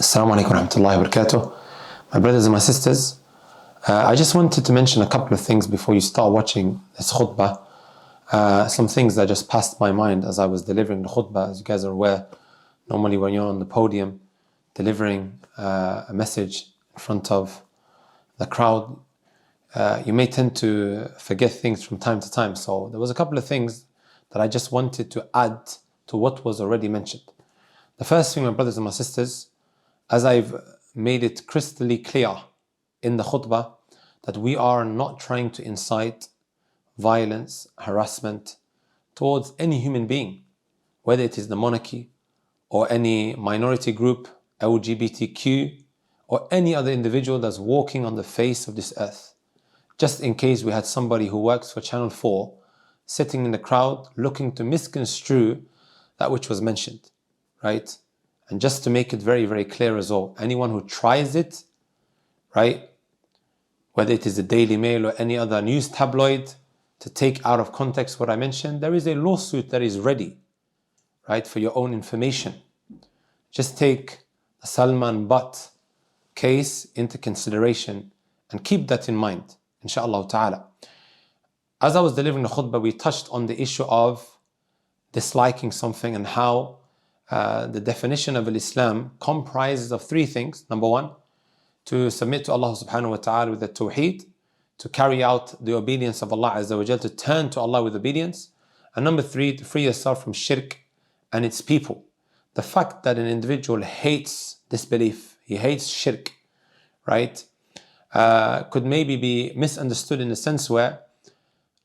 Assalamu alaikum wa rahmatullahi wa barakatuh. My brothers and my sisters, I just wanted to mention a couple of things before you start watching this khutbah. Some things that just passed my mind as I was delivering the khutbah. As you guys are aware, normally when you're on the podium delivering a message in front of the crowd, you may tend to forget things from time to time. So there was a couple of things that I just wanted to add to what was already mentioned. The first thing, my brothers and my sisters, as I've made it crystally clear in the khutbah, that we are not trying to incite violence, harassment towards any human being, whether it is the monarchy or any minority group, LGBTQ, or any other individual that's walking on the face of this earth. Just in case we had somebody who works for Channel 4 sitting in the crowd looking to misconstrue that which was mentioned, right? And just to make it very, very clear as well, anyone who tries it, right, whether it is the Daily Mail or any other news tabloid, to take out of context what I mentioned, there is a lawsuit that is ready, right, for your own information. Just take the Salman Butt case into consideration and keep that in mind, inshaAllah ta'ala. As I was delivering the khutbah, we touched on the issue of disliking something and how the definition of Islam comprises of three things. Number one, to submit to Allah subhanahu wa ta'ala with the tawheed, to carry out the obedience of Allah Azza wa Jal, to turn to Allah with obedience. And number three, to free yourself from shirk and its people. The fact that an individual hates disbelief, he hates shirk, right, could maybe be misunderstood in the sense where,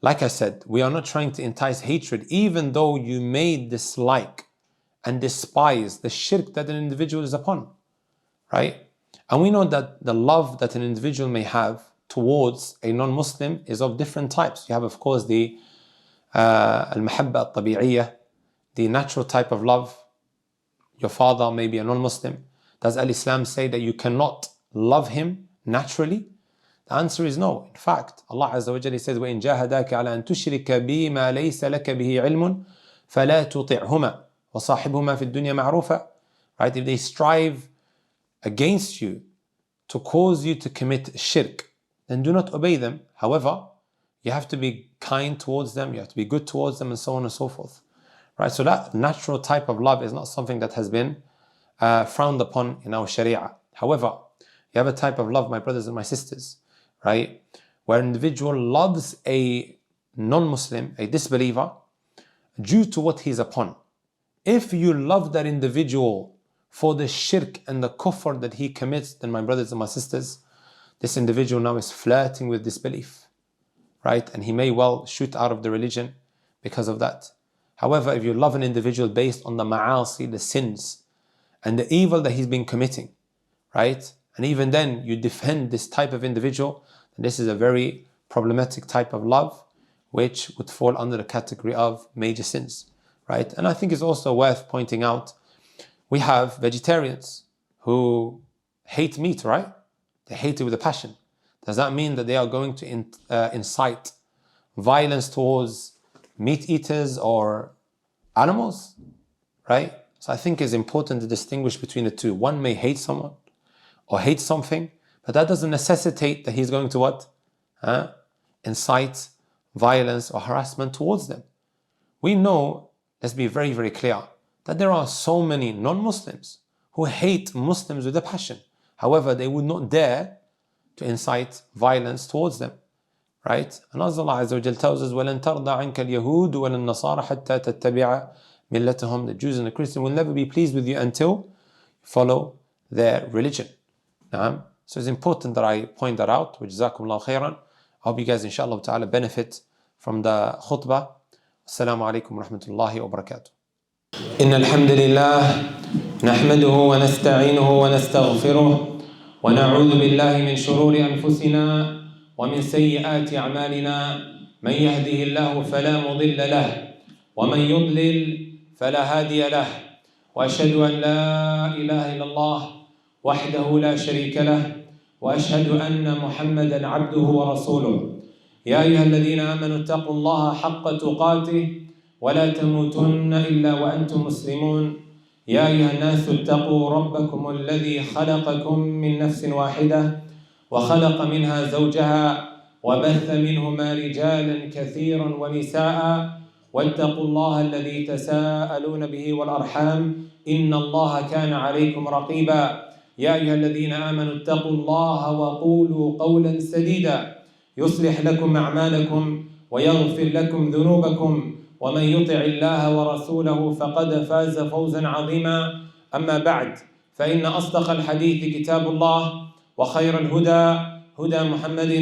like I said, we are not trying to entice hatred, even though you may dislike and despise the shirk that an individual is upon, right? And we know that the love that an individual may have towards a non-Muslim is of different types. You have, of course, the al-mahabba al-tabi'iyya, the natural type of love. Your father may be a non-Muslim. Does Al-Islam say that you cannot love him naturally? The answer is no. In fact, Allah Azza wa Jalla says, وَإِن جَاهَدَاكَ عَلَى أَن تُشْرِكَ بِي مَا لَيْسَ لَكَ بِهِ عِلْمٌ فَلَا تُطِعْهُمَا وَصَاحِبْهُمَا فِي الدُّنْيَا مَعْرُوفًا. Right? If they strive against you to cause you to commit shirk, then do not obey them. However, you have to be kind towards them, you have to be good towards them, and so on and so forth. Right? So that natural type of love is not something that has been frowned upon in our Sharia. However, you have a type of love, my brothers and my sisters, right, where an individual loves a non-Muslim, a disbeliever, due to what he's upon. If you love that individual for the shirk and the kufr that he commits, then my brothers and my sisters, this individual now is flirting with disbelief, right? And he may well shoot out of the religion because of that. However, if you love an individual based on the ma'asi, the sins, and the evil that he's been committing, right? And even then you defend this type of individual, then this is a very problematic type of love, which would fall under the category of major sins, right? And I think it's also worth pointing out, we have vegetarians who hate meat, right? They hate it with a passion. Does that mean that they are going to incite violence towards meat eaters or animals, right? So I think it's important to distinguish between the two. One may hate someone or hate something, but that doesn't necessitate that he's going to what? Incite violence or harassment towards them. We know, let's be very, very clear, that there are so many non-Muslims who hate Muslims with a passion. However, they would not dare to incite violence towards them, right? And as Allah Azza wa Jal tells us, وَلَن تَرْضَ عَنْكَ الْيَهُودُ وَلَا النَّصَارَ حَتَّى تَتَّبِعَ مِلَّتَهُمْ. The Jews and the Christians will never be pleased with you until you follow their religion. So it's important that I point that out. وَجَزَاكُمْ اللَّهُ خَيْرًا. I hope you guys, inshallah ta'ala, benefit from the khutbah. Assalamu alaikum wa rahmatullahi wa barakatuh. إن الحمد لله نحمده ونستعينه ونستغفره ونعوذ بالله من شرور أنفسنا ومن سيئات أعمالنا من يهده الله فلا مضل له ومن يضلل فلا هادي له وأشهد أن لا إله إلا الله وحده لا شريك له وأشهد أن محمدا عبده ورسوله يا أيها الذين آمنوا اتقوا الله حق تقاته ولا تموتن إلا وأنتم مسلمون يا أيها الناس اتقوا ربكم الذي خلقكم من نفس واحدة وخلق منها زوجها وبث منهما رجالا كثيرا ونساء واتقوا الله الذي تساءلون به والأرحام إن الله كان عليكم رقيبا يا أيها الذين آمنوا اتقوا الله وقولوا قولا سديدا يصلح لكم أعمالكم ويغفر لكم ذنوبكم ومن يطع الله ورسوله فقد فاز فوزا عظيما أما بعد فإن أصدق الحديث كتاب الله وخير الهدى هدى محمد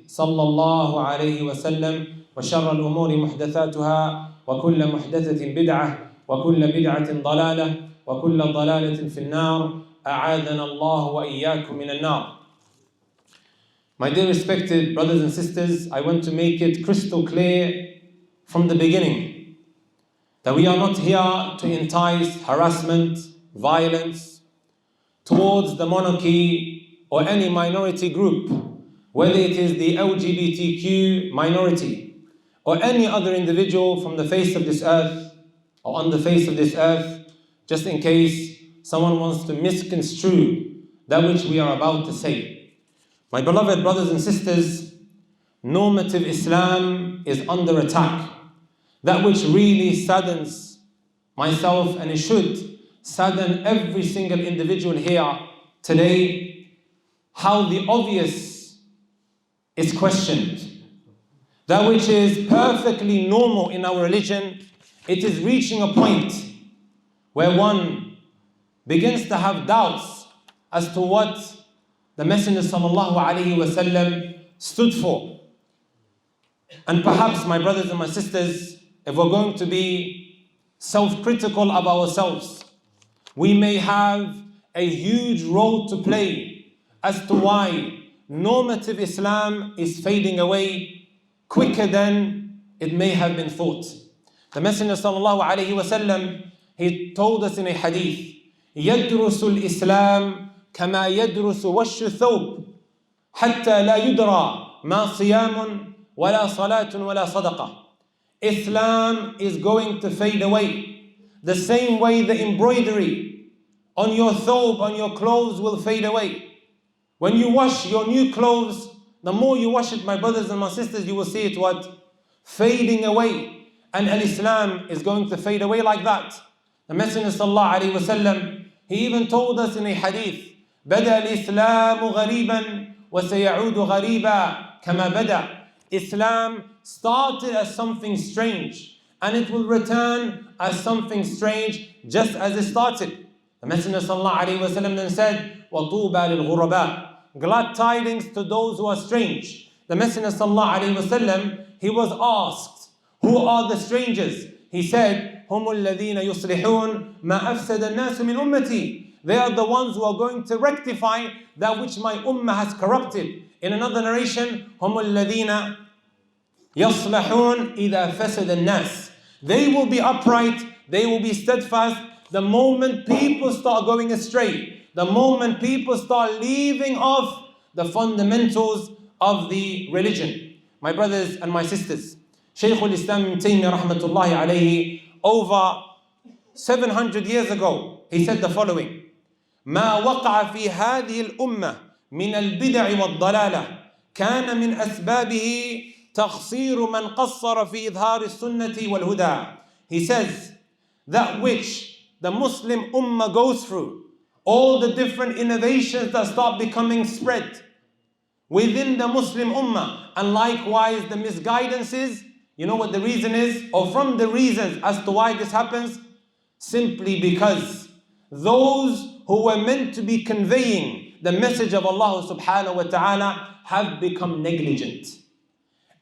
صلى الله عليه وسلم وشر الأمور محدثاتها وكل محدثة بدعة وكل بدعة ضلالة وكل ضلالة في النار أعاذنا الله وإياكم من النار. My dear respected brothers and sisters, I want to make it crystal clear from the beginning that we are not here to entice harassment, violence towards the monarchy or any minority group, whether it is the LGBTQ minority or any other individual from the face of this earth or on the face of this earth, just in case someone wants to misconstrue that which we are about to say. My beloved brothers and sisters, normative Islam is under attack. That which really saddens myself, and it should sadden every single individual here today, how the obvious is questioned. That which is perfectly normal in our religion, it is reaching a point where one begins to have doubts as to what the Messenger sallallahu alaihi wasallam stood for. And perhaps, my brothers and my sisters, if we're going to be self-critical of ourselves, we may have a huge role to play as to why normative Islam is fading away quicker than it may have been thought. The Messenger sallallahu alaihi wasallam, he told us in a hadith, يدرس الإسلام كما يدرس وش الثوب حتى لا يدرى ما صيام ولا صلاة ولا صدقة. Islam is going to fade away the same way the embroidery on your thobe, on your clothes will fade away. When you wash your new clothes, the more you wash it, my brothers and my sisters, you will see it what? Fading away. And al-Islam is going to fade away like that. The Messenger sallallahu alaihi wasallam, he even told us in a hadith, بدأ الإسلام غريبا وسيعود غريبا كما بدأ. Islam started as something strange and it will return as something strange just as it started. The Messenger sallallahu alaihi wasallam then said, وَطُوبَى لِلْغُرَبَاءِ. Glad tidings to those who are strange. The Messenger sallallahu alaihi wasallam, he was asked, who are the strangers? He said, هُمُ الَّذِينَ يُصْلِحُونَ مَا أَفْسَدَ النَّاسُ مِنْ أُمَّتِي. They are the ones who are going to rectify that which my ummah has corrupted. In another narration, هُمُ الَّذِينَ يَصْلَحُونَ إِذَا فَسَدَ النَّاسِ. They will be upright, they will be steadfast the moment people start going astray, the moment people start leaving off the fundamentals of the religion. My brothers and my sisters, Shaykh al-Islam ibn Taymiyyah rahmatullahi alayhi, over 700 years ago, he said the following: ما وقع في هذه الأمة من البدع والضلالة كان من أسبابه تقصير من قصر في إظهار السنة والهدى. He says, that which the Muslim ummah goes through, all the different innovations that start becoming spread within the Muslim ummah, and likewise the misguidances, you know what the reason is? Or from the reasons as to why this happens? Simply because those who were meant to be conveying the message of Allah subhanahu wa ta'ala have become negligent.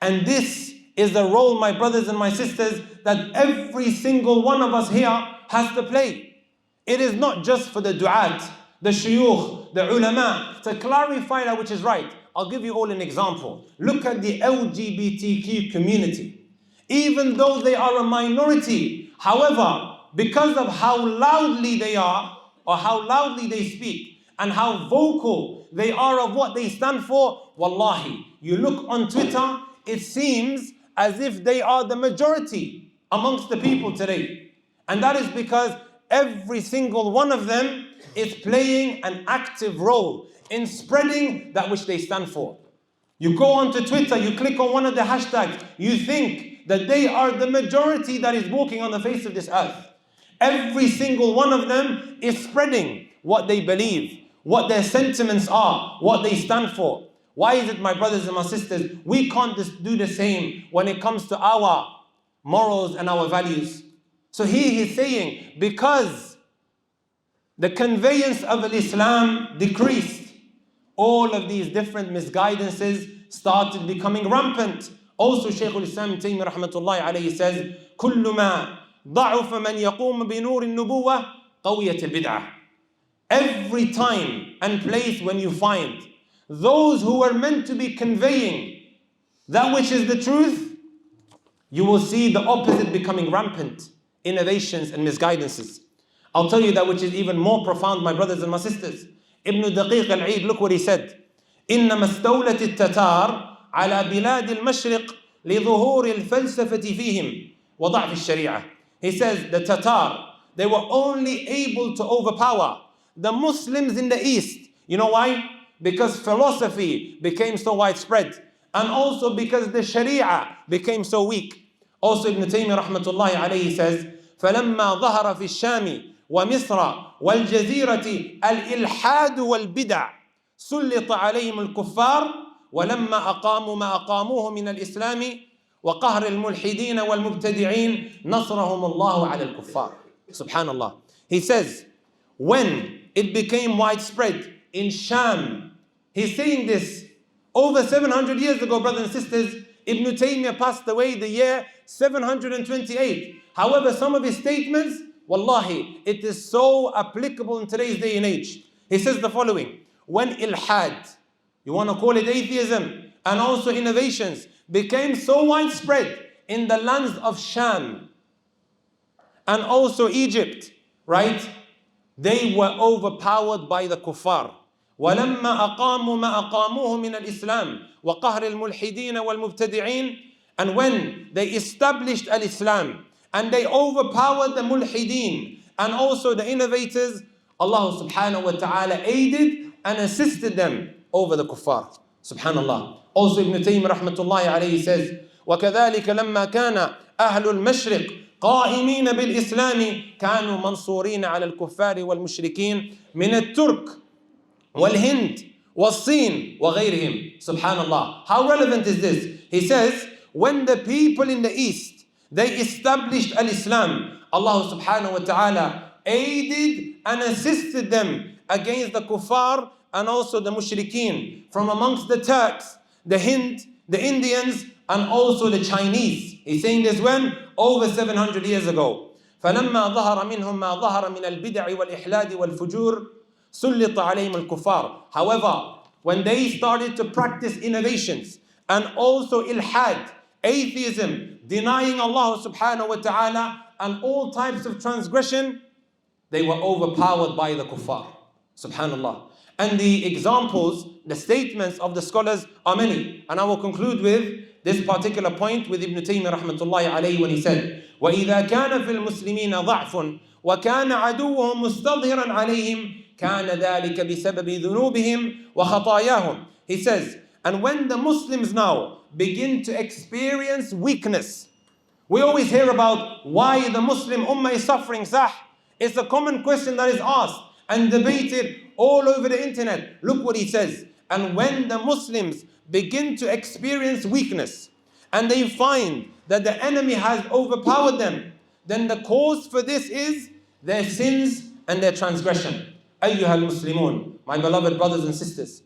And this is the role, my brothers and my sisters, that every single one of us here has to play. It is not just for the du'at, the shuyukh, the ulama, to clarify that which is right. I'll give you all an example. Look at the LGBTQ community. Even though they are a minority, however, because of how loudly they are, or how loudly they speak, and how vocal they are of what they stand for, wallahi, you look on Twitter, it seems as if they are the majority amongst the people today. And that is because every single one of them is playing an active role in spreading that which they stand for. You go onto Twitter, you click on one of the hashtags, you think that they are the majority that is walking on the face of this earth. Every single one of them is spreading what they believe, what their sentiments are, what they stand for. Why is it, my brothers and my sisters, we can't just do the same when it comes to our morals and our values? So here he's saying, because the conveyance of Islam decreased, all of these different misguidances started becoming rampant. Also, Shaykh al-Islam Taymiyyah rahmatullahi alayhi says, كل ما ضعف من يقوم بنور النبوة قوية البدعة. Every time and place when you find those who are meant to be conveying that which is the truth, you will see the opposite becoming rampant, innovations and misguidances. I'll tell you that which is even more profound, my brothers and my sisters. Ibn Daqiq al-Eid, look what he said. إنما استولت التتار على بلاد المشرق لظهور الفلسفة فيهم وضعف الشريعة. He says the Tatar, they were only able to overpower the Muslims in the East. You know why? Because philosophy became so widespread, and also because the Sharia became so weak. Also Ibn Taymiyyah rahmatullahi alayhi says, فَلَمَّا ظَهَرَ فِي الشَّامِ وَمِصْرَ وَالْجَزِيرَةِ الْإِلْحَادُ وَالْبِدَعُ سُلِّطَ عَلَيْهِمُ الْكُفَّارُ وَلَمَّا أَقَامُوا مَا أَقَامُوهُ مِنَ الْإِسْلَامِ وقهر الملحدين والمبتدعين نصرهم الله على الكفار. Subhanallah. He says, when it became widespread in Sham, he's saying this over 700 years ago, brothers and sisters. Ibn Taymiyyah passed away the year 728. However, some of his statements, wallahi, it is so applicable in today's day and age. He says the following: when ilhad, you want to call it atheism, and also innovations became so widespread in the lands of Sham and also Egypt, right? They were overpowered by the kuffar. وَلَمَّا أَقَامُوا مَا أَقَامُوهُ مِنَ الْإِسْلَامِ وَقَهْرِ الْمُلْحِدِينَ وَالْمُبْتَدِعِينَ. And when they established al-Islam and they overpowered the mulhideen and also the innovators, Allah subhanahu wa ta'ala aided and assisted them over the kuffar. Subhanallah. Also Ibn Taymiyyah rahmatullahi alayhi says, وَكَذَلِكَ لَمَّا كَانَ أَهْلُ الْمَشْرِقِ قائمين بالإسلام كانوا منصورين على الكفار والمشركين من الترك والهند والصين وغيرهم. Subhanallah. How relevant is this? He says, when the people in the East, they established al-Islam, Allah subhanahu wa ta'ala aided and assisted them against the kuffar and also the mushrikeen from amongst the Turks, the Hind, the Indians, and also the Chinese. He's saying this when? Over 700 years ago. فَلَمَّا ظَهَرَ مِنْهُمْ مَا ظَهَرَ مِنَ الْبِدَعِ وَالْإِحْلَادِ وَالْفُجُورِ سُلِّطَ عَلَيْهِمُ الْكُفَّارِ. However, when they started to practice innovations and also ilhad, atheism, denying Allah subhanahu wa ta'ala and all types of transgression, they were overpowered by the kuffar. Subhanallah. And the examples, the statements of the scholars are many. And I will conclude with this particular point with Ibn Taymiyyah rahmatullahi alayhi when he said, وَإِذَا كَانَ فِي الْمُسْلِمِينَ ضَعْفٌ وَكَانَ عَدُوُّهُمْ مُسْتَظْهِرًا عَلَيْهِمْ كَانَ ذَلِكَ بِسَبَبِ ذُنُوبِهِمْ وَخَطَايَاهُمْ. He says, and when the Muslims now begin to experience weakness, we always hear about why the Muslim ummah is suffering, sah? It's a common question that is asked and debated all over the internet. Look what he says. And when the Muslims begin to experience weakness and they find that the enemy has overpowered them, then the cause for this is their sins and their transgression. Ayyuhal Muslimun, my beloved brothers and sisters,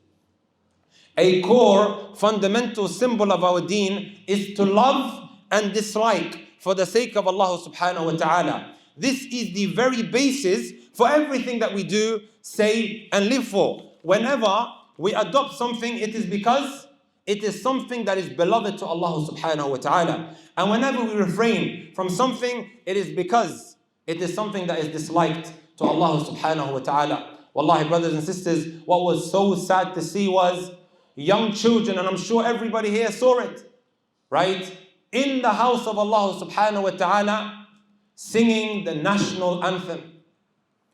a core fundamental symbol of our deen is to love and dislike for the sake of Allah subhanahu wa ta'ala. This is the very basis for everything that we do, say, and live for. Whenever we adopt something, it is because it is something that is beloved to Allah subhanahu wa ta'ala. And whenever we refrain from something, it is because it is something that is disliked to Allah subhanahu wa ta'ala. Wallahi, brothers and sisters, what was so sad to see was young children, and I'm sure everybody here saw it, right? In the house of Allah subhanahu wa ta'ala, singing the national anthem.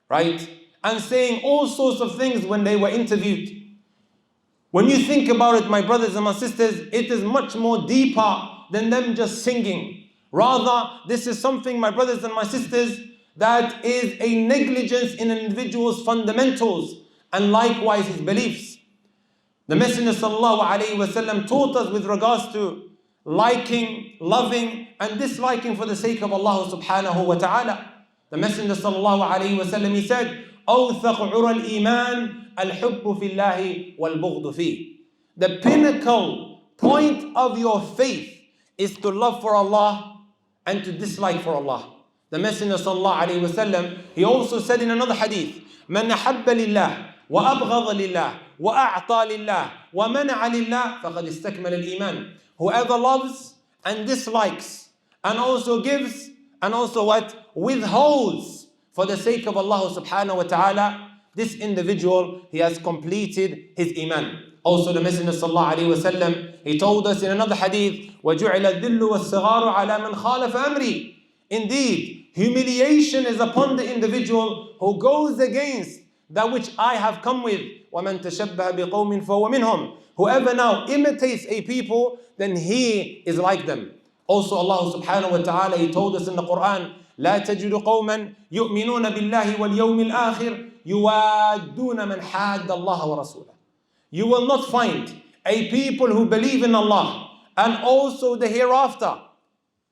right? And saying all sorts of things when they were interviewed. When you think about it, my brothers and my sisters, it is much more deeper than them just singing. Rather, this is something, my brothers and my sisters, that is a negligence in an individual's fundamentals and likewise his beliefs. The Messenger ﷺ taught us with regards to liking, loving and disliking for the sake of Allah subhanahu wa ta'ala. The Messenger ﷺ, he said, أوثق عرى الإيمان الحب في الله والبغض فيه. The pinnacle point of your faith is to love for Allah and to dislike for Allah. The Messenger ﷺ, he also said in another hadith, من أحب لله وأبغض لله وأعطى لله ومنع لله فقد استكمل الإيمان. Whoever loves and dislikes and also gives and also what? Withholds for the sake of Allah subhanahu wa ta'ala, this individual, he has completed his iman. Also the Messenger sallallahu alayhi wa sallam, he told us in another hadith, وَجُعِلَ الذِّلُّ وَالصِّغَارُ عَلَى مَنْ خَالَفَ أَمْرِي. Indeed, humiliation is upon the individual who goes against that which I have come with. وَمَنْ تَشَبَّهَ بِقَوْمٍ فَهُوَ مِنْهُمْ. Whoever now imitates a people, then he is like them. Also Allah subhanahu wa ta'ala, he told us in the Quran, لا تجد قوما يؤمنون بالله واليوم الآخر يوادون من حاد الله ورسوله. You will not find a people who believe in Allah and also the hereafter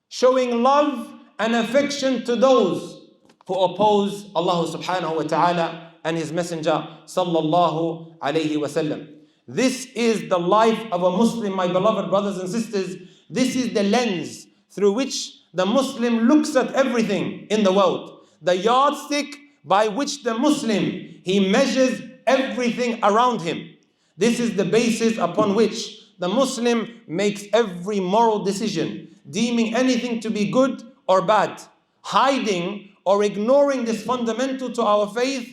showing love and affection to those who oppose Allah subhanahu wa ta'ala and His Messenger sallallahu alayhi wa sallam. This is the life of a Muslim, my beloved brothers and sisters. This is the lens through which the Muslim looks at everything in the world. The yardstick by which the Muslim, he measures everything around him. This is the basis upon which the Muslim makes every moral decision, deeming anything to be good or bad. Hiding or ignoring this fundamental to our faith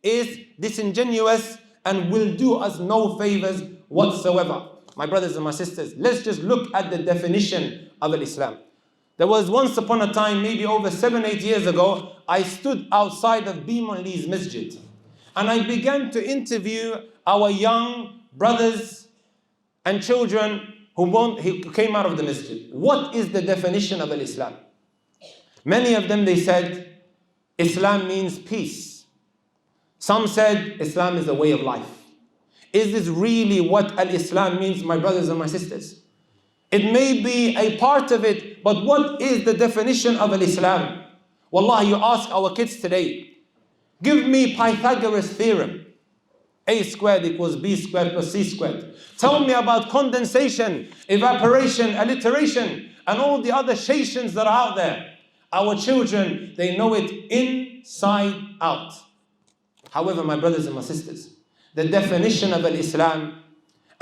is disingenuous and will do us no favors whatsoever. My brothers and my sisters, let's just look at the definition of Islam. There was once upon a time, maybe over 7-8 years ago, I stood outside of Beeman Lee's masjid and I began to interview our young brothers and children who came out of the masjid. What is the definition of Islam? Many of them, they said, Islam means peace. Some said Islam is a way of life. Is this really what Al-Islam means, my brothers and my sisters? It may be a part of it, but what is the definition of Al-Islam? Wallah, you ask our kids today, give me Pythagoras' theorem. A squared equals B squared plus C squared. Tell me about condensation, evaporation, alliteration, and all the other shations that are out there. Our children, they know it inside out. However, my brothers and my sisters, the definition of Al-Islam,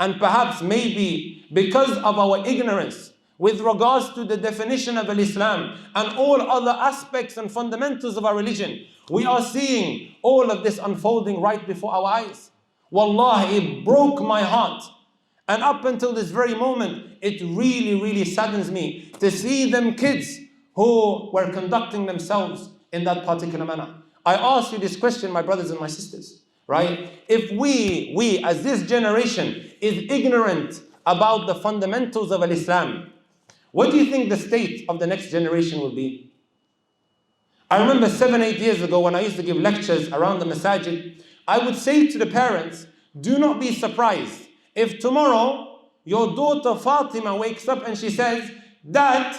and perhaps maybe because of our ignorance with regards to the definition of Al-Islam and all other aspects and fundamentals of our religion, we are seeing all of this unfolding right before our eyes. Wallahi, it broke my heart. And up until this very moment, it really, really saddens me to see them kids who were conducting themselves in that particular manner. I ask you this question, my brothers and my sisters, right? If we as this generation is ignorant about the fundamentals of Al-Islam, what do you think the state of the next generation will be? I remember 7-8 years ago when I used to give lectures around the masajid, I would say to the parents, do not be surprised if tomorrow your daughter Fatima wakes up and she says, Dad,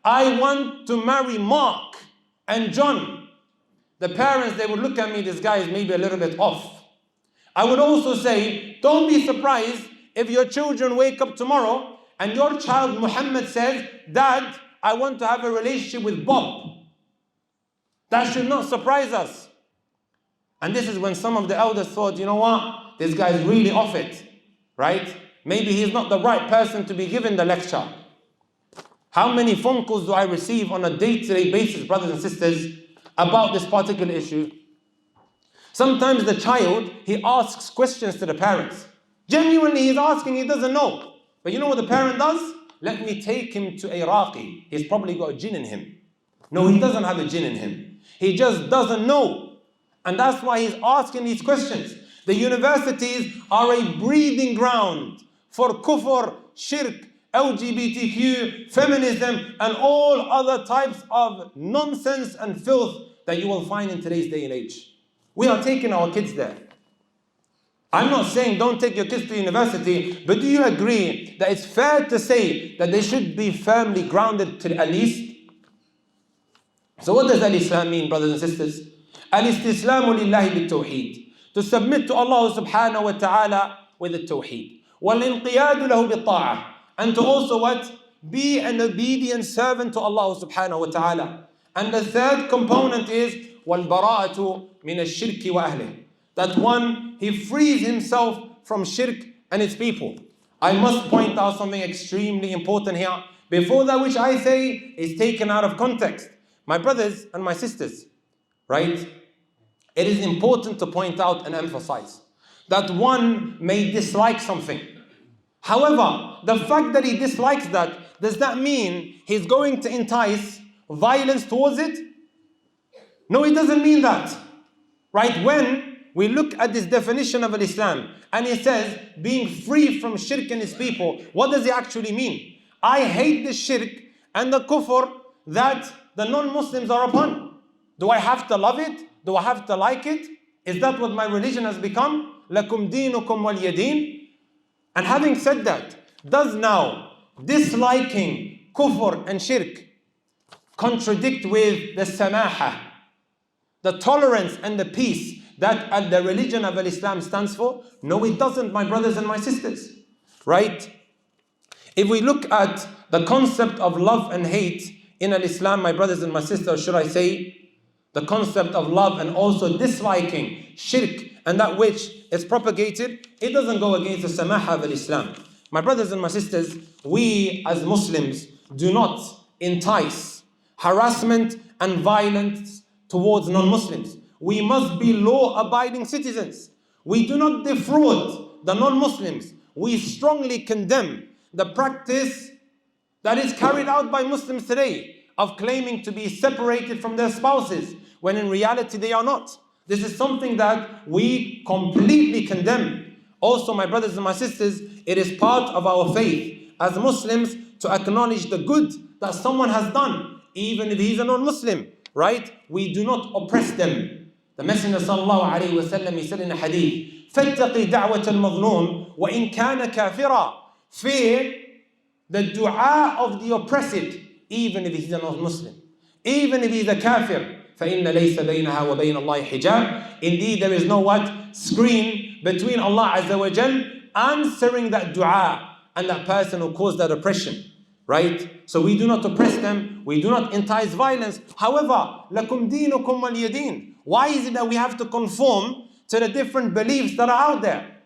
I want to marry Mark and John. The parents, they would look at me, this guy is maybe a little bit off. I would also say, don't be surprised if your children wake up tomorrow and your child Muhammad says, Dad, I want to have a relationship with Bob. That should not surprise us. And this is when some of the elders thought, you know what, this guy is really off it, right? Maybe he's not the right person to be given the lecture. How many phone calls do I receive on a day-to-day basis, brothers and sisters, about this particular issue? Sometimes the child, he asks questions to the parents. Genuinely, he's asking, he doesn't know. But you know what the parent does? Let me take him to a raqi. He's probably got a jinn in him. No, he doesn't have a jinn in him. He just doesn't know. And that's why he's asking these questions. The universities are a breeding ground for kufr, shirk, LGBTQ, feminism, and all other types of nonsense and filth that you will find in today's day and age. We are taking our kids there. I'm not saying don't take your kids to university, but do you agree that it's fair to say that they should be firmly grounded to at least? So what does al-Islam mean, brothers and sisters? Al-istislamu lillahi bil-tawheed. To submit to Allah subhanahu wa ta'ala with the tawheed. Wal-inqiyadu lahu bil-ta'ah. And to also what? Be an obedient servant to Allah subhanahu wa ta'ala. And the third component is wal-bara'atu min ash-shirki wa ahlihi. That one, he frees himself from shirk and its people. I must point out something extremely important here. Before that which I say is taken out of context. My brothers and my sisters, right? It is important to point out and emphasize that one may dislike something. However, the fact that he dislikes that, does that mean he's going to entice violence towards it? No, it doesn't mean that. Right? When we look at this definition of Islam and it says being free from shirk and its people, what does it actually mean? I hate the shirk and the kufr that the non-Muslims are upon. Do I have to love it? Do I have to like it? Is that what my religion has become? Lakum dinukum waliya din? And having said that, does now disliking kufr and shirk contradict with the samaha, the tolerance and the peace that the religion of Islam stands for? No, it doesn't, my brothers and my sisters. Right? If we look at the concept of love and hate in Islam, my brothers and my sisters, should I say, the concept of love and also disliking shirk and that which is propagated, it doesn't go against the samaha of Islam. My brothers and my sisters, we as Muslims do not entice harassment and violence towards non-Muslims. We must be law-abiding citizens. We do not defraud the non-Muslims. We strongly condemn the practice that is carried out by Muslims today of claiming to be separated from their spouses when in reality they are not. This is something that we completely condemn. Also, my brothers and my sisters, it is part of our faith as Muslims to acknowledge the good that someone has done, even if he's a non-Muslim, right? We do not oppress them. The Messenger sallallahu alayhi wa sallam, he said in a hadith, فَاتَّقِ دَعْوَةَ الْمَظْلُومِ وَإِنْ كَانَ كَافِرًا. Fear the dua of the oppressed, even if he's a non-Muslim, even if he's a kafir. فَإِنَّ لَيْسَ بَيْنَهَا وَبَيْنَ اللَّهِ حِجَابٍ. Indeed, there is no what? Screen between Allah Azza wa Jal answering that dua and that person who caused that oppression. Right? So we do not oppress them, we do not entice violence. However, لَكُمْ دِينُكُمْ وَلِيَ دِينٍ. Why is it that we have to conform to the different beliefs that are out there?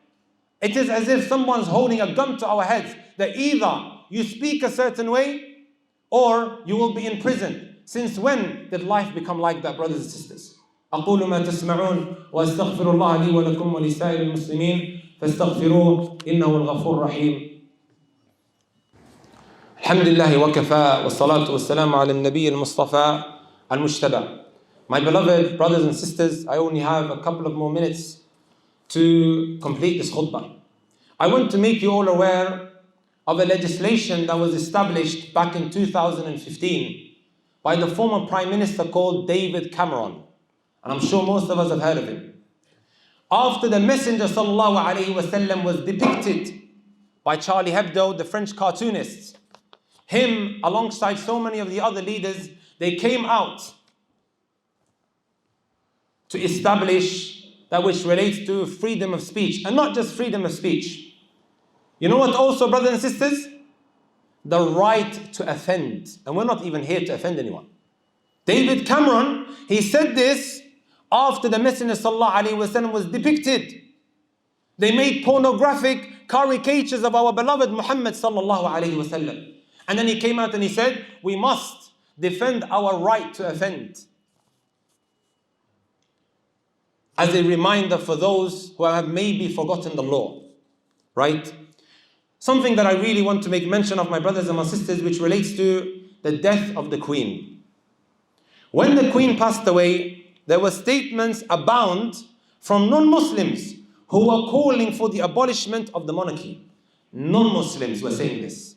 It is as if someone's holding a gun to our heads, that either you speak a certain way or you will be in prison. Since when did life become like that, brothers and sisters? أقول ما تسمعون وأستغفر الله لي ولكم ولسائر المسلمين فاستغفروه إنه الغفور الرحيم. الحمد لله وكفى والصلاة والسلام على النبي المصطفى المجتبى. My beloved brothers and sisters, I only have a couple of more minutes to complete this khutbah. I want to make you all aware of a legislation that was established back in 2015 by the former Prime Minister called David Cameron. And I'm sure most of us have heard of him. After the Messenger sallallahu alayhi wa sallam was depicted by Charlie Hebdo, the French cartoonists, him alongside so many of the other leaders, they came out to establish that which relates to freedom of speech. And not just freedom of speech. You know what also, brothers and sisters? The right to offend. And we're not even here to offend anyone. David Cameron, he said this after the Messenger sallallahu alaihi wasallam was depicted. They made pornographic caricatures of our beloved Muhammad sallallahu alaihi wasallam. And then he came out and he said, we must defend our right to offend. As a reminder for those who have maybe forgotten the law, right? Something that I really want to make mention of, my brothers and my sisters, which relates to the death of the Queen. When the Queen passed away, there were statements abound from non-Muslims who were calling for the abolishment of the monarchy. Non-Muslims were saying this.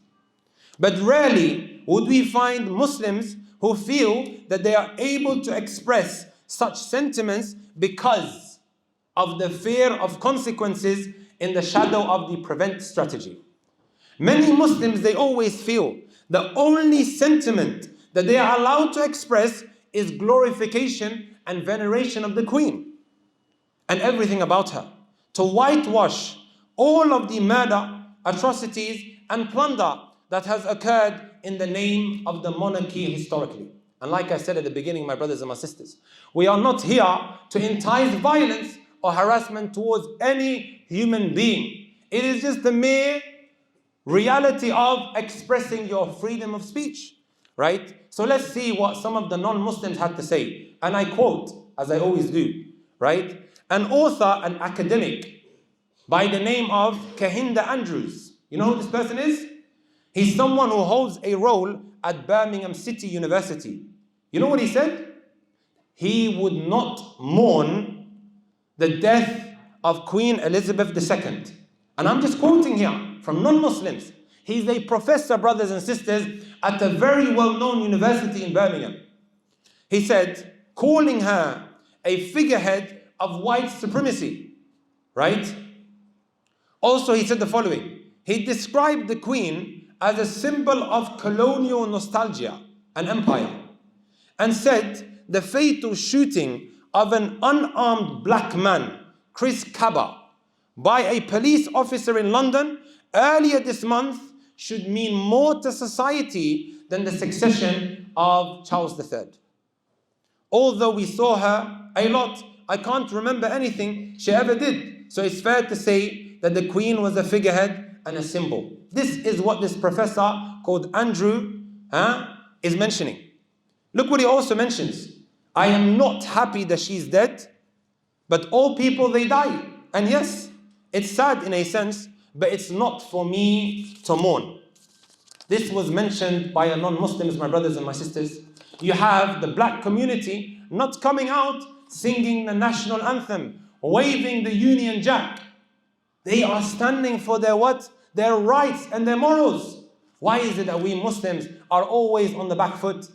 But rarely would we find Muslims who feel that they are able to express such sentiments because of the fear of consequences in the shadow of the prevent strategy. Many Muslims, they always feel the only sentiment that they are allowed to express is glorification and veneration of the Queen and everything about her, to whitewash all of the murder, atrocities and plunder that has occurred in the name of the monarchy historically. And like I said at the beginning, my brothers and my sisters, we are not here to entice violence or harassment towards any human being. It is just the mere reality of expressing your freedom of speech, right? So let's see what some of the non-Muslims had to say. And I quote, as I always do, right? An author, an academic, by the name of Kahinda Andrews. You know who this person is? He's someone who holds a role at Birmingham City University. You know what he said? He would not mourn the death of Queen Elizabeth II. And I'm just quoting here from non-Muslims. He's a professor, brothers and sisters, at a very well-known university in Birmingham. He said, calling her a figurehead of white supremacy, right? Also, he said the following. He described the Queen as a symbol of colonial nostalgia and empire, and said the fatal shooting of an unarmed black man, Chris Kaba, by a police officer in London earlier this month should mean more to society than the succession of Charles III. Although we saw her a lot, I can't remember anything she ever did. So it's fair to say that the Queen was a figurehead and a symbol. This is what this professor called Andrew is mentioning. Look what he also mentions. I am not happy that she's dead, but all people, they die. And yes, it's sad in a sense, but it's not for me to mourn. This was mentioned by a non-Muslims, my brothers and my sisters. You have the black community not coming out singing the national anthem, waving the Union Jack. They are standing for their what? Their rights and their morals. Why is it that we Muslims are always on the back foot?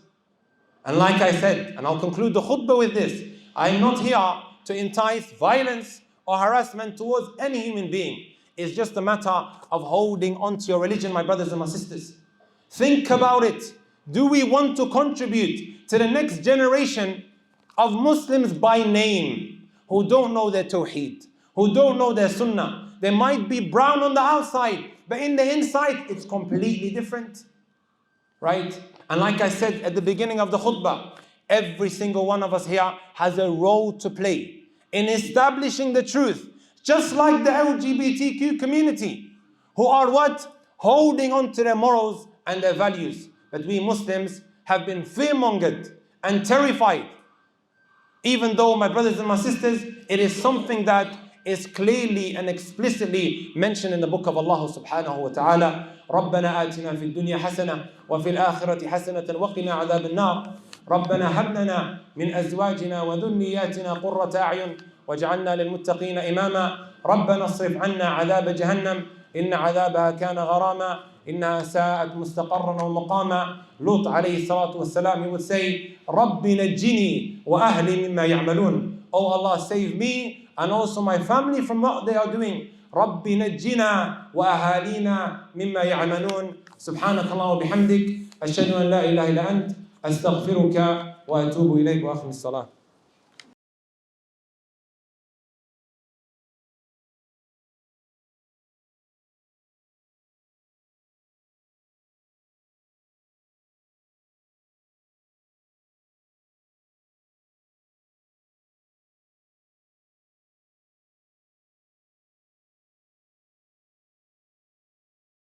And like I said, and I'll conclude the khutbah with this, I'm not here to entice violence or harassment towards any human being. It's just a matter of holding on to your religion, my brothers and my sisters. Think about it. Do we want to contribute to the next generation of Muslims by name who don't know their tawheed, who don't know their sunnah? They might be brown on the outside, but in the inside, it's completely different. Right? And like I said at the beginning of the khutbah, every single one of us here has a role to play in establishing the truth, just like the LGBTQ community, who are what? Holding on to their morals and their values. But we Muslims have been fear-mongered and terrified. Even though, my brothers and my sisters, it is something that is clearly and explicitly mentioned in the book of Allah subhanahu wa ta'ala. ربنا آتنا في الدنيا حسنة وفي الآخرة حسنة وقنا عذاب النار ربنا هب لنا من أزواجنا وذرياتنا قرة أعين واجعلنا للمتقين إماما ربنا اصرف عنا عذاب جهنم إن عذابها كان غراما إنها ساءت مستقرا ومقاما. Lut alayhi salatu wassalam, he would say, ربي نجني وأهلي مما يعملون. Oh Allah, save me and also my family from what they are doing. ربي نجنا وأهالينا مما يعملون. سبحانك الله وبحمدك أشهد أن لا إله إلا أنت أستغفرك وأتوب إليك وأقم الصلاة.